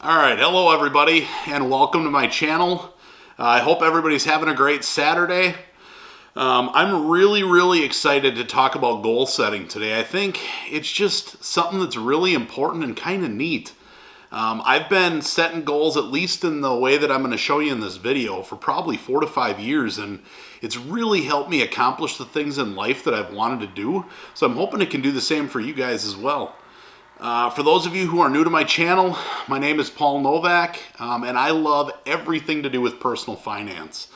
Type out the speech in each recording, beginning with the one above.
All right, hello everybody, and welcome to my channel. I hope everybody's having a great Saturday. I'm really excited to talk about goal setting today. I think it's just something that's really important and kind of neat. I've been setting goals, at least in the way that I'm going to show you in this video, for probably 4 to 5 years, and it's really helped me accomplish the things in life that I've wanted to do. So I'm hoping it can do the same for you guys as well. For those of you who are new to my channel, my name is Paul Novak, and I love everything to do with personal finance.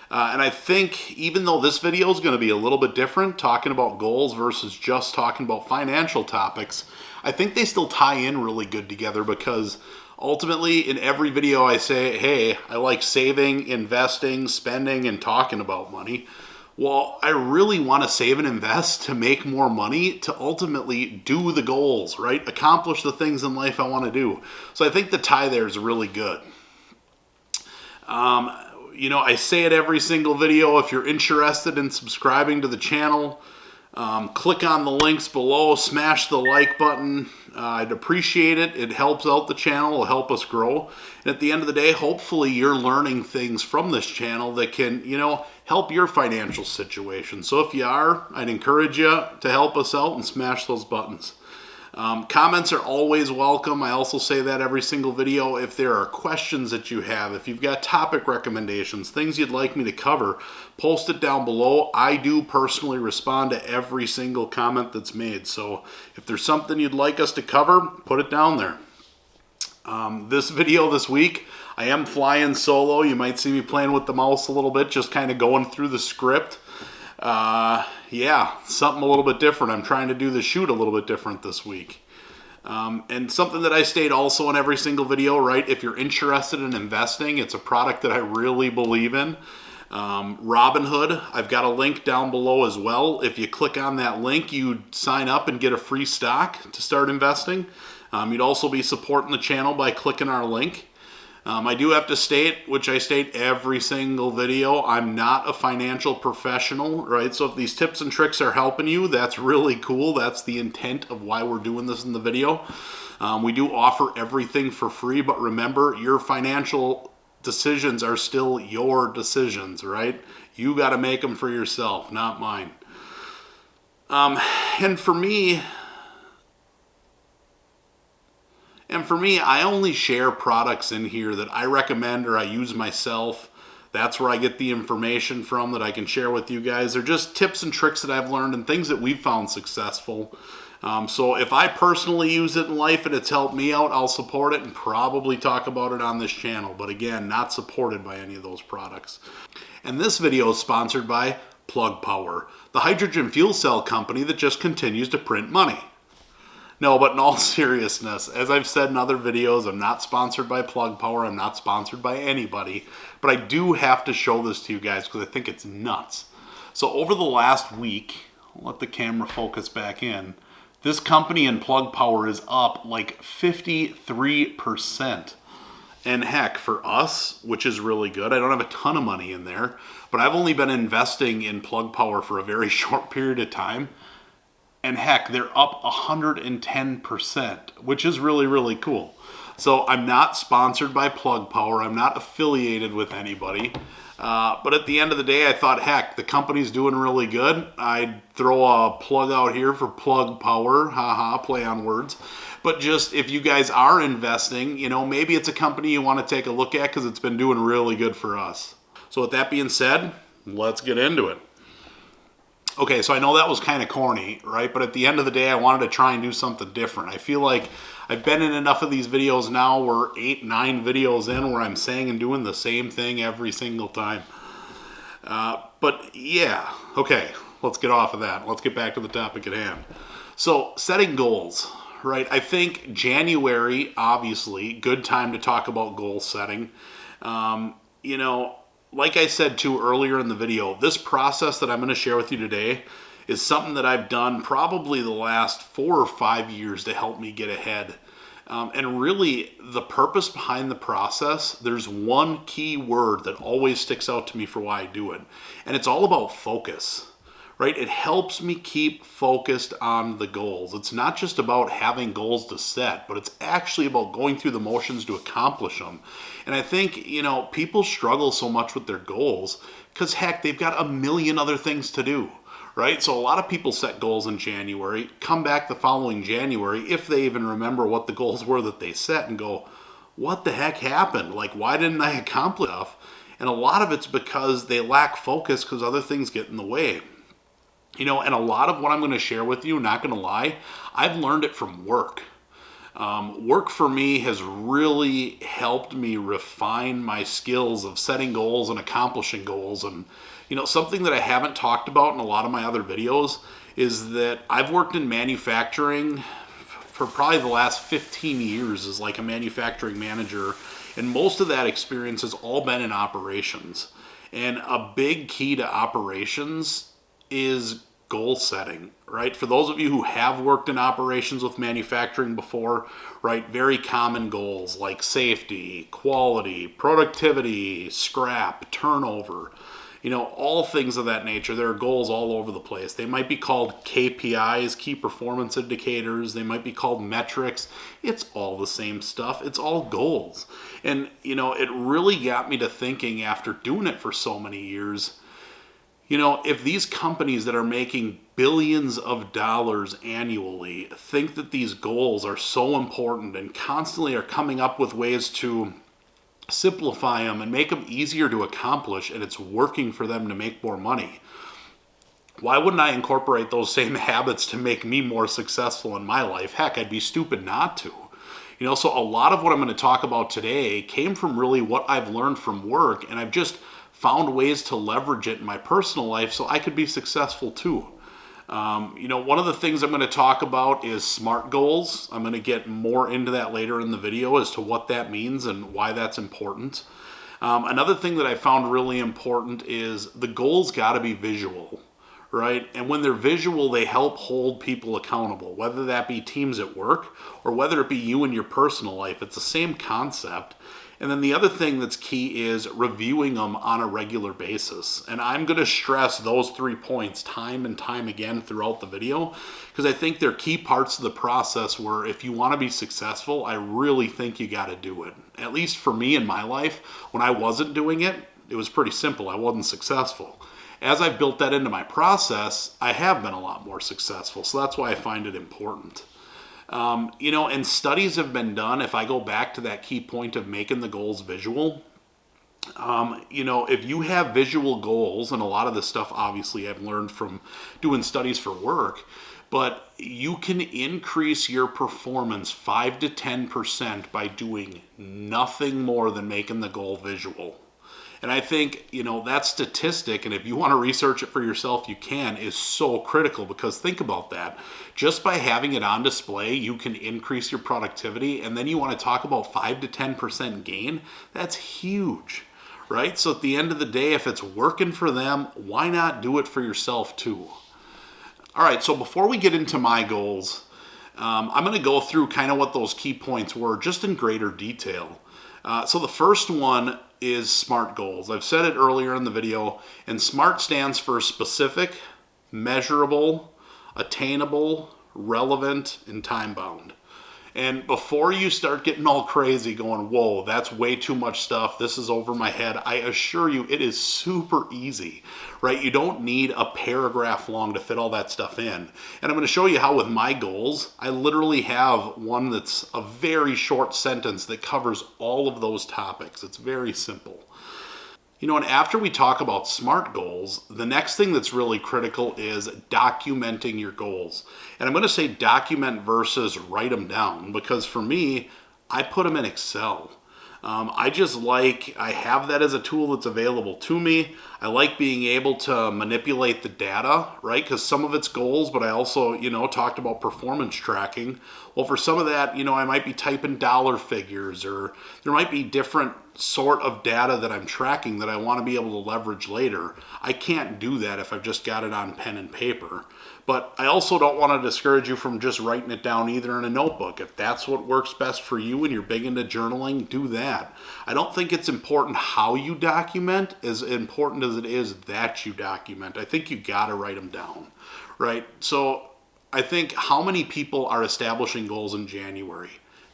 And I think even though this video is going to be a little bit different, talking about goals versus just talking about financial topics, I think they still tie in really good together because ultimately in every video I say, hey, I like saving, investing, spending, and talking about money. Well, I really want to save and invest to make more money to ultimately do the goals, right? Accomplish the things in life I want to do. So I think the tie there is really good. I say it every single video. If you're interested in subscribing to the channel, click on the links below, smash the like button. I'd appreciate it. It helps out the channel, it'll help us grow. And at the end of the day, hopefully you're learning things from this channel that can, help your financial situation. So if you are, I'd encourage you to help us out and smash those buttons. Comments are always welcome. I also say that every single video. If there are questions that you have, if you've got topic recommendations, things you'd like me to cover, post it down below. I do personally respond to every single comment that's made. So if there's something you'd like us to cover, put it down there. This video this week, I am flying solo. You might see me playing with the mouse a little bit, just kind of going through the script. Something a little bit different. I'm trying to do the shoot a little bit different this week. And something that I state also in every single video, right? If you're interested in investing, it's a product that I really believe in. Robinhood, I've got a link down below as well. If you click on that link, you sign up and get a free stock to start investing. You'd also be supporting the channel by clicking our link. I do have to state, which I state every single video, I'm not a financial professional, right? So if these tips and tricks are helping you, that's really cool. That's the intent of why we're doing this in the video. We do offer everything for free, but remember, your financial decisions are still your decisions, right? You got to make them for yourself, not mine. And for me, I only share products in here that I recommend or I use myself. That's where I get the information from that I can share with you guys. They're just tips and tricks that I've learned and things that we've found successful. So if I personally use it in life and it's helped me out, I'll support it and probably talk about it on this channel. But again, not supported by any of those products. And this video is sponsored by Plug Power, the hydrogen fuel cell company that just continues to print money. No, but in all seriousness, as I've said in other videos, I'm not sponsored by Plug Power. I'm not sponsored by anybody. But I do have to show this to you guys because I think it's nuts. So over the last week, I'll let the camera focus back in, this company in Plug Power is up like 53%. And heck, for us, which is really good, I don't have a ton of money in there, but I've only been investing in Plug Power for a very short period of time. And heck, they're up 110%, which is really cool. So I'm not sponsored by Plug Power. I'm not affiliated with anybody. But at the end of the day, I thought, heck, the company's doing really good. I'd throw a plug out here for Plug Power. Haha, play on words. But just if you guys are investing, maybe it's a company you want to take a look at because it's been doing really good for us. So with that being said, let's get into it. Okay, so I know that was kind of corny, right? But at the end of the day, I wanted to try and do something different. I feel like I've been in enough of these videos now. We're 8, 9 videos in where I'm saying and doing the same thing every single time. But yeah, okay, let's get off of that. Let's get back to the topic at hand. So setting goals, right? I think January, obviously, good time to talk about goal setting. Like I said too earlier in the video, this process that I'm going to share with you today is something that I've done probably the last 4 or 5 years to help me get ahead. And really, the purpose behind the process, there's one key word that always sticks out to me for why I do it. And it's all about focus, right? It helps me keep focused on the goals. It's not just about having goals to set, but it's actually about going through the motions to accomplish them. And I think, people struggle so much with their goals because, heck, they've got a million other things to do, right? So a lot of people set goals in January, come back the following January, if they even remember what the goals were that they set, and go, what the heck happened? Like, why didn't I accomplish stuff? And a lot of it's because they lack focus because other things get in the way. And a lot of what I'm going to share with you, not going to lie, I've learned it from work. Work for me has really helped me refine my skills of setting goals and accomplishing goals. And, something that I haven't talked about in a lot of my other videos is that I've worked in manufacturing for probably the last 15 years as like a manufacturing manager. And most of that experience has all been in operations. And a big key to operations is goal setting, right? For those of you who have worked in operations with manufacturing before, right, very common goals like safety, quality, productivity, scrap, turnover, all things of that nature. There are goals all over the place. They might be called KPIs, key performance indicators. They might be called metrics. It's all the same stuff. It's all goals. And, it really got me to thinking after doing it for so many years, if these companies that are making billions of dollars annually think that these goals are so important and constantly are coming up with ways to simplify them and make them easier to accomplish, and it's working for them to make more money, why wouldn't I incorporate those same habits to make me more successful in my life? Heck, I'd be stupid not to. So a lot of what I'm going to talk about today came from really what I've learned from work, and I've just found ways to leverage it in my personal life so I could be successful too. One of the things I'm going to talk about is SMART goals. I'm going to get more into that later in the video as to what that means and why that's important. Another thing that I found really important is the goals got to be visual, right? And when they're visual, they help hold people accountable, whether that be teams at work or whether it be you in your personal life. It's the same concept. And then the other thing that's key is reviewing them on a regular basis. And I'm going to stress those 3 points time and time again throughout the video because I think they're key parts of the process where if you want to be successful, I really think you got to do it. At least for me in my life, when I wasn't doing it, it was pretty simple. I wasn't successful. As I've built that into my process, I have been a lot more successful. So that's why I find it important. And studies have been done, if I go back to that key point of making the goals visual, if you have visual goals, and a lot of this stuff obviously I've learned from doing studies for work, but you can increase your performance 5 to 10% by doing nothing more than making the goal visual. And I think, that statistic, and if you want to research it for yourself, you can, is so critical because think about that. Just by having it on display, you can increase your productivity. And then you want to talk about 5 to 10% gain. That's huge, right? So at the end of the day, if it's working for them, why not do it for yourself too? All right, so before we get into my goals, I'm going to go through kind of what those key points were just in greater detail. So the first one is SMART goals. I've said it earlier in the video, and SMART stands for specific, measurable, attainable, relevant, and time-bound. And before you start getting all crazy going, whoa, that's way too much stuff, this is over my head, I assure you it is super easy, right? You don't need a paragraph long to fit all that stuff in. And I'm going to show you how with my goals, I literally have one that's a very short sentence that covers all of those topics. It's very simple. And after we talk about SMART goals, the next thing that's really critical is documenting your goals. And I'm going to say document versus write them down because for me, I put them in Excel. I have that as a tool that's available to me. I like being able to manipulate the data, right? Because some of it's goals, but I also, talked about performance tracking. Well, for some of that, I might be typing dollar figures or there might be different sort of data that I'm tracking that I want to be able to leverage later. I can't do that if I've just got it on pen and paper. But I also don't want to discourage you from just writing it down either in a notebook. If that's what works best for you and you're big into journaling, do that. I don't think it's important how you document as important as it is that you document. I think you got to write them down, right? So I think how many people are establishing goals in January?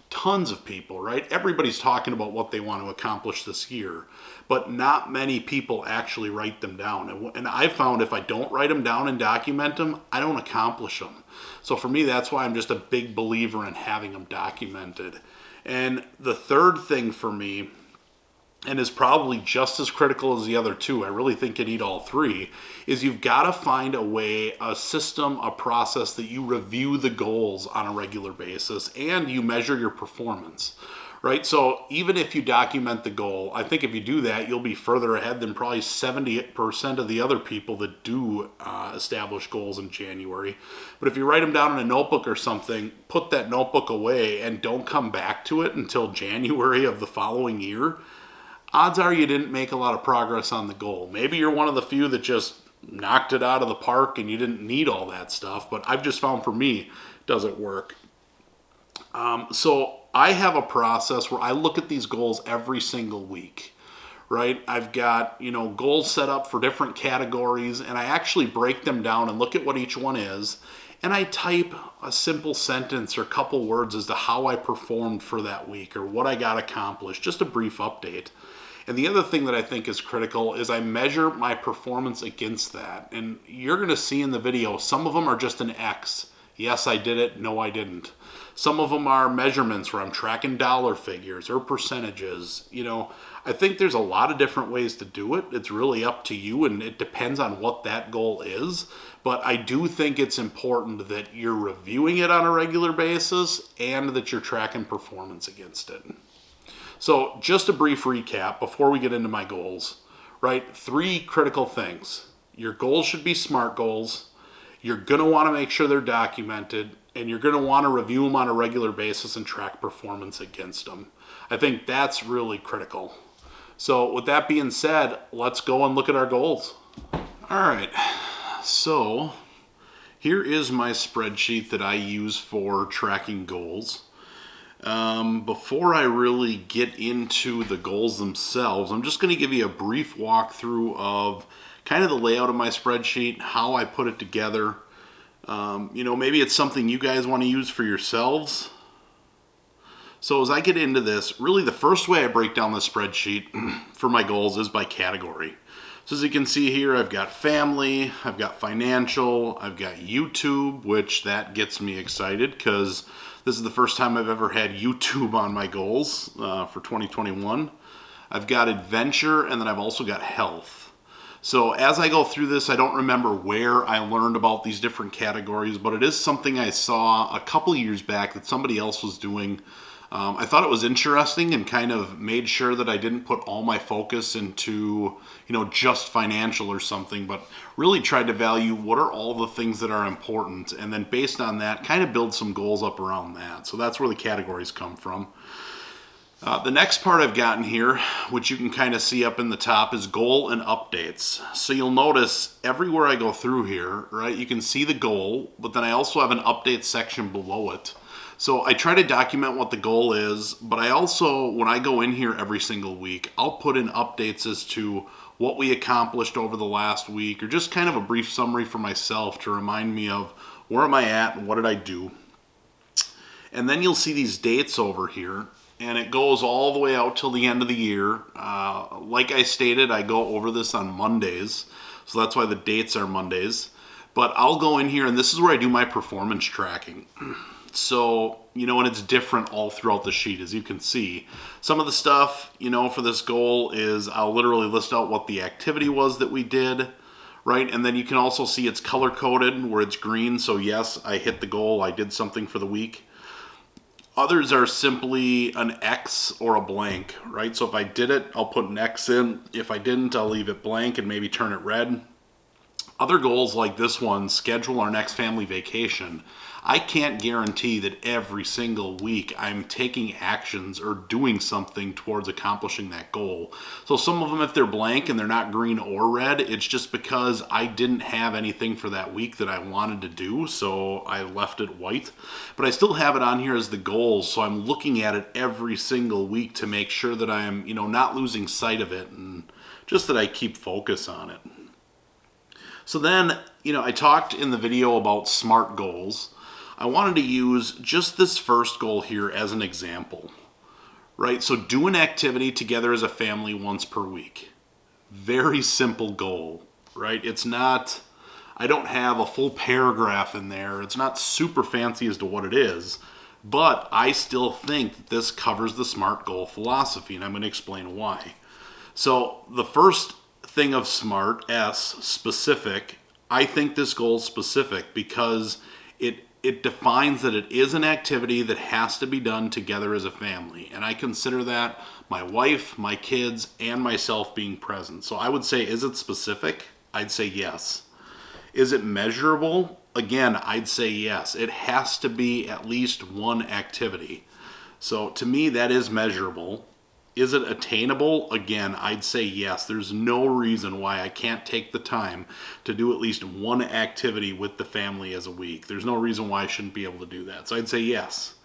Tons of people, right? Everybody's talking about what they want to accomplish this year, but not many people actually write them down. And I found if I don't write them down and document them, I don't accomplish them. So for me, that's why I'm just a big believer in having them documented. And the third thing for me, and is probably just as critical as the other two, I really think you need all three, is you've got to find a way, a system, a process that you review the goals on a regular basis and you measure your performance, right? So even if you document the goal, I think if you do that, you'll be further ahead than probably 70% of the other people that do establish goals in January. But if you write them down in a notebook or something, put that notebook away and don't come back to it until January of the following year, odds are you didn't make a lot of progress on the goal. Maybe you're one of the few that just knocked it out of the park and you didn't need all that stuff, but I've just found for me, it doesn't work. So I have a process where I look at these goals every single week, right? I've got, goals set up for different categories, and I actually break them down and look at what each one is, and I type a simple sentence or a couple words as to how I performed for that week or what I got accomplished, just a brief update. And the other thing that I think is critical is I measure my performance against that. And you're going to see in the video, some of them are just an X. Yes, I did it. No, I didn't. Some of them are measurements where I'm tracking dollar figures or percentages. I think there's a lot of different ways to do it. It's really up to you, and it depends on what that goal is. But I do think it's important that you're reviewing it on a regular basis and that you're tracking performance against it. So just a brief recap before we get into my goals, right? 3 critical things. Your goals should be SMART goals. You're going to want to make sure they're documented, and you're going to want to review them on a regular basis and track performance against them. I think that's really critical. So with that being said, let's go and look at our goals. All right, so here is my spreadsheet that I use for tracking goals. Before I really get into the goals themselves, I'm just going to give you a brief walkthrough of kind of the layout of my spreadsheet, how I put it together. Maybe it's something you guys want to use for yourselves. So as I get into this, really the first way I break down the spreadsheet for my goals is by category. So as you can see here, I've got family, I've got financial, I've got YouTube, which that gets me excited because this is the first time I've ever had YouTube on my goals for 2021. I've got adventure, and then I've also got health. So as I go through this, I don't remember where I learned about these different categories, but it is something I saw a couple years back that somebody else was doing. I thought it was interesting and kind of made sure that I didn't put all my focus into, just financial or something, but really tried to value what are all the things that are important, and then based on that, kind of build some goals up around that. So that's where the categories come from. The next part I've gotten here, which you can kind of see up in the top, is goal and updates. So you'll notice everywhere I go through here, right, you can see the goal, but then I also have an update section below it. So I try to document what the goal is, but I also, when I go in here every single week, I'll put in updates as to what we accomplished over the last week, or just kind of a brief summary for myself to remind me of where am I at and what did I do. And then you'll see these dates over here, and it goes all the way out till the end of the year. Like I stated, I go over this on Mondays, so that's why the dates are Mondays. But I'll go in here, and this is where I do my performance tracking. So, and it's different all throughout the sheet, as you can see. Some of the stuff, for this goal is I'll literally list out what the activity was that we did, right? And then you can also see it's color-coded where it's green. So yes, I hit the goal. I did something for the week. Others are simply an X or a blank, right? So if I did it, I'll put an X in. If I didn't, I'll leave it blank and maybe turn it red. Other goals like this one, schedule our next family vacation. I can't guarantee that every single week I'm taking actions or doing something towards accomplishing that goal. So some of them, if they're blank and they're not green or red, it's just because I didn't have anything for that week that I wanted to do, so I left it white. But I still have it on here as the goals, so I'm looking at it every single week to make sure that I'm, not losing sight of it and just that I keep focus on it. So then, I talked in the video about SMART goals. I wanted to use just this first goal here as an example, right? So do an activity together as a family once per week. Very simple goal, right? It's not, I don't have a full paragraph in there. It's not super fancy as to what it is, but I still think that this covers the SMART goal philosophy, and I'm going to explain why. So the first thing of SMART, S, specific, I think this goal is specific because it defines that it is an activity that has to be done together as a family. And I consider that my wife, my kids, and myself being present. So I would say, is it specific? I'd say yes. Is it measurable? Again, I'd say yes. It has to be at least one activity. So to me, that is measurable. Is it attainable? Again, I'd say yes. There's no reason why I can't take the time to do at least one activity with the family as a week. There's no reason why I shouldn't be able to do that. So I'd say yes.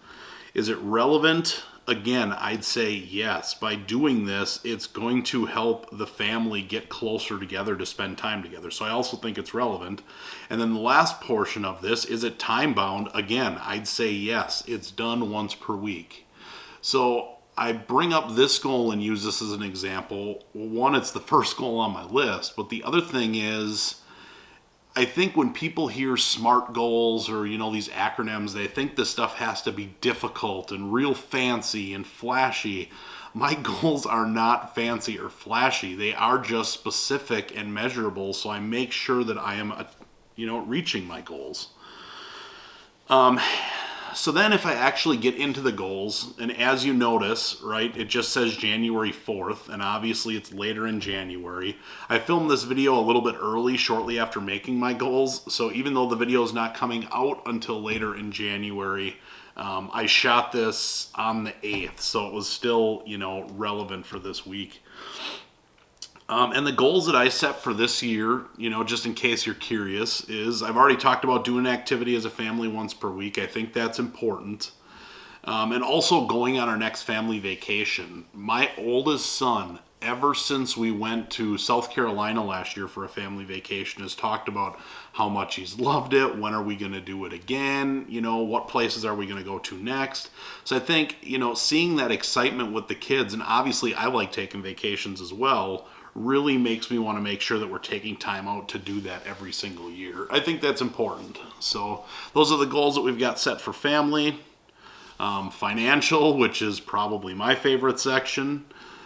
Is it relevant? Again, I'd say yes. By doing this, it's going to help the family get closer together to spend time together. So I also think it's relevant. And then the last portion of this, is it time bound? Again, I'd say yes. It's done once per week. So I bring up this goal and use this as an example. One, it's the first goal on my list, but the other thing is, I think when people hear SMART goals or, these acronyms, they think this stuff has to be difficult and real fancy and flashy. My goals are not fancy or flashy. They are just specific and measurable, so I make sure that I am, reaching my goals. So then if I actually get into the goals, and as you notice, right, it just says January 4th, and obviously it's later in January. I filmed this video a little bit early, shortly after making my goals, so even though the video is not coming out until later in January, I shot this on the 8th, so it was still, relevant for this week. And the goals that I set for this year, just in case you're curious, is I've already talked about doing an activity as a family once per week. I think that's important. And also going on our next family vacation. My oldest son, ever since we went to South Carolina last year for a family vacation, has talked about how much he's loved it. When are we going to do it again? What places are we going to go to next? So I think, seeing that excitement with the kids, and obviously I like taking vacations as well, really makes me want to make sure that we're taking time out to do that every single year. I think that's important. So those are the goals that we've got set for family. Financial, which is probably my favorite section.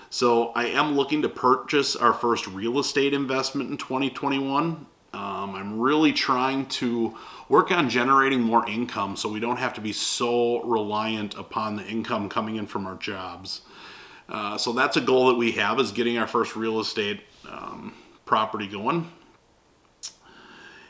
So I am looking to purchase our first real estate investment in 2021. I'm really trying to work on generating more income so we don't have to be so reliant upon the income coming in from our jobs. So that's a goal that we have, is getting our first real estate property going.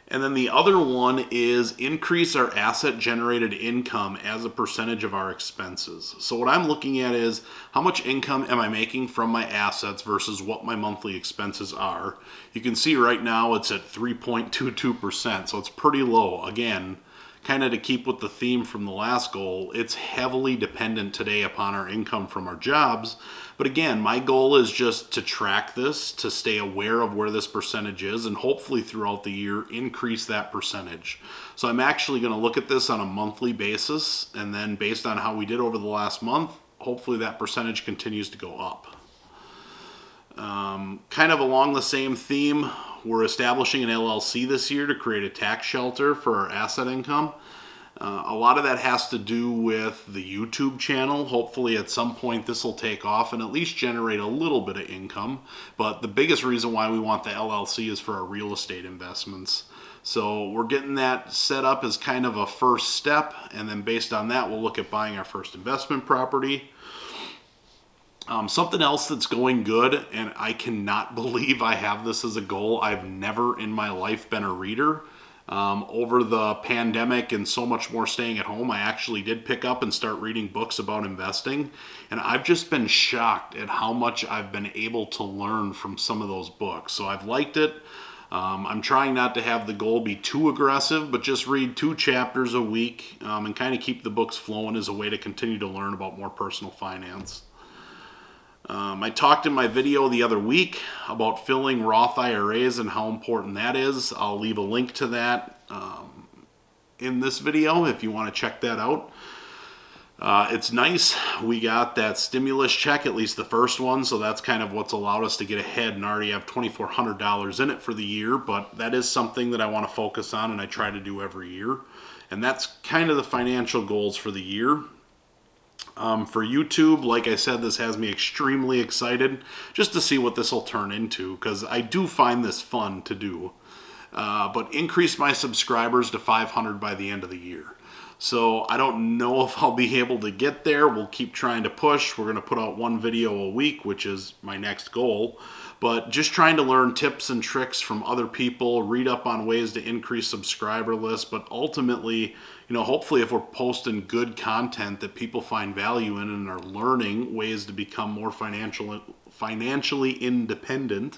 And then the other one is increase our asset generated income as a percentage of our expenses. So what I'm looking at is how much income am I making from my assets versus what my monthly expenses are. You can see right now it's at 3.22%, so it's pretty low. Again, kind of to keep with the theme from the last goal, it's heavily dependent today upon our income from our jobs. But again, my goal is just to track this, to stay aware of where this percentage is, and hopefully throughout the year increase that percentage. So I'm actually going to look at this on a monthly basis, and then based on how we did over the last month, hopefully that percentage continues to go up. Kind of along the same theme, we're establishing an LLC this year to create a tax shelter for our asset income. A lot of that has to do with the YouTube channel. Hopefully at some point this will take off and at least generate a little bit of income. But the biggest reason why we want the LLC is for our real estate investments. So we're getting that set up as kind of a first step, and then based on that we'll look at buying our first investment property. Something else that's going good, and I cannot believe I have this as a goal. I've never in my life been a reader. Over the pandemic and so much more staying at home, I actually did pick up and start reading books about investing. And I've just been shocked at how much I've been able to learn from some of those books. So I've liked it. I'm trying not to have the goal be too aggressive, but just read 2 chapters a week and kind of keep the books flowing as a way to continue to learn about more personal finance. I talked in my video the other week about filling Roth IRAs and how important that is. I'll leave a link to that in this video if you want to check that out. It's nice. We got that stimulus check, at least the first one, so that's kind of what's allowed us to get ahead and already have $2,400 in it for the year, but that is something that I want to focus on and I try to do every year. And that's kind of the financial goals for the year. For YouTube, like I said, this has me extremely excited just to see what this will turn into, because I do find this fun to do. But increase my subscribers to 500 by the end of the year. So I don't know if I'll be able to get there. We'll keep trying to push. We're going to put out 1 video a week, which is my next goal. But just trying to learn tips and tricks from other people, read up on ways to increase subscriber lists, but ultimately, hopefully if we're posting good content that people find value in and are learning ways to become more financially independent,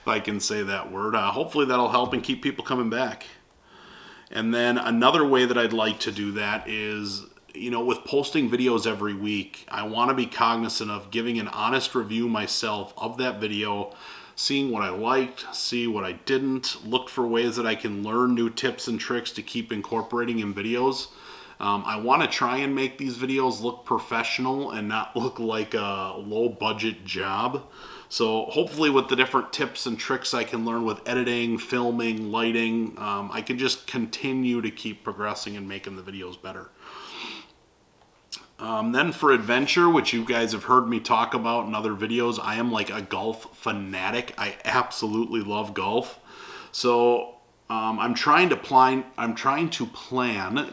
if I can say that word, hopefully that'll help and keep people coming back. And then another way that I'd like to do that is, with posting videos every week, I want to be cognizant of giving an honest review myself of that video, seeing what I liked, see what I didn't, look for ways that I can learn new tips and tricks to keep incorporating in videos. I want to try and make these videos look professional and not look like a low budget job. So hopefully with the different tips and tricks I can learn with editing, filming, lighting, I can just continue to keep progressing and making the videos better. Then for adventure, which you guys have heard me talk about in other videos, I am like a golf fanatic. I absolutely love golf. So I'm trying to plan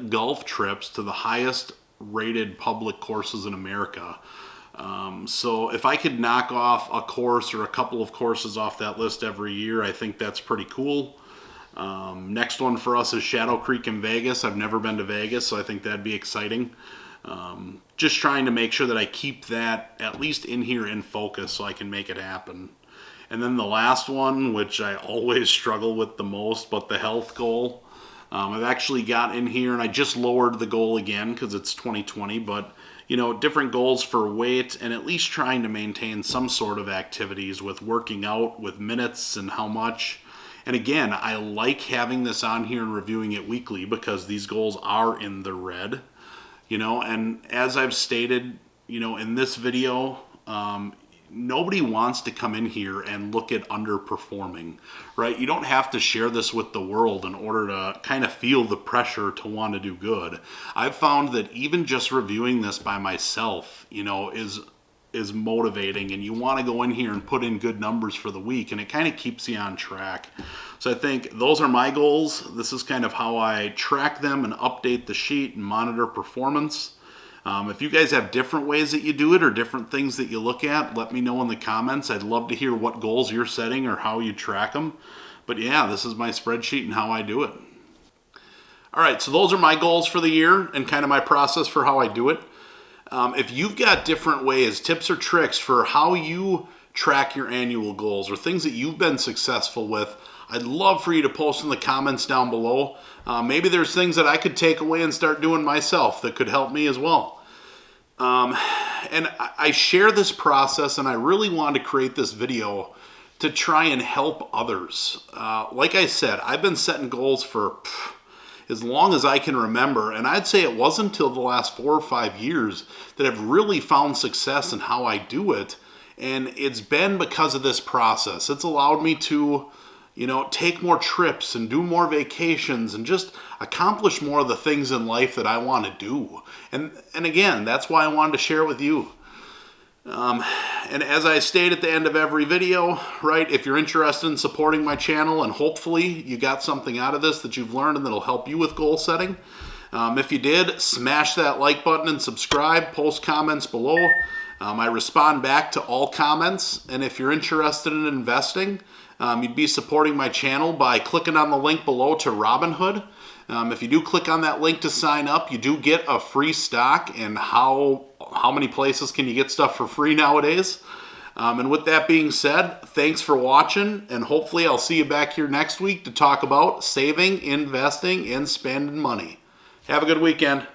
golf trips to the highest rated public courses in America. So if I could knock off a course or a couple of courses off that list every year, I think that's pretty cool. Next one for us is Shadow Creek in Vegas. I've never been to Vegas, so I think that'd be exciting. Just trying to make sure that I keep that at least in here in focus so I can make it happen. And then the last one, which I always struggle with the most, but the health goal. I've actually got in here, and I just lowered the goal again because it's 2020, but different goals for weight and at least trying to maintain some sort of activities with working out, with minutes and how much. And again, I like having this on here and reviewing it weekly because these goals are in the red. And as I've stated, in this video, nobody wants to come in here and look at underperforming, right? You don't have to share this with the world in order to kind of feel the pressure to want to do good. I've found that even just reviewing this by myself, is motivating, and you want to go in here and put in good numbers for the week, and it kind of keeps you on track. So I think those are my goals. This is kind of how I track them and update the sheet and monitor performance. If you guys have different ways that you do it or different things that you look at, let me know in the comments. I'd love to hear what goals you're setting or how you track them. But yeah, this is my spreadsheet and how I do it. All right, so those are my goals for the year and kind of my process for how I do it. If you've got different ways, tips or tricks for how you track your annual goals or things that you've been successful with, I'd love for you to post in the comments down below. Maybe there's things that I could take away and start doing myself that could help me as well. And I share this process, and I really wanted to create this video to try and help others. Like I said, I've been setting goals for as long as I can remember, and I'd say it wasn't until the last 4 or 5 years that I've really found success in how I do it, and it's been because of this process. It's allowed me to, take more trips and do more vacations and just accomplish more of the things in life that I want to do. And again, that's why I wanted to share it with you. And as I state at the end of every video, right, if you're interested in supporting my channel and hopefully you got something out of this that you've learned and that'll help you with goal setting, if you did, smash that like button and subscribe, post comments below. I respond back to all comments, and if you're interested in investing, you'd be supporting my channel by clicking on the link below to Robinhood. If you do click on that link to sign up, you do get a free stock, and how many places can you get stuff for free nowadays? And with that being said, thanks for watching, and hopefully I'll see you back here next week to talk about saving, investing, and spending money. Have a good weekend.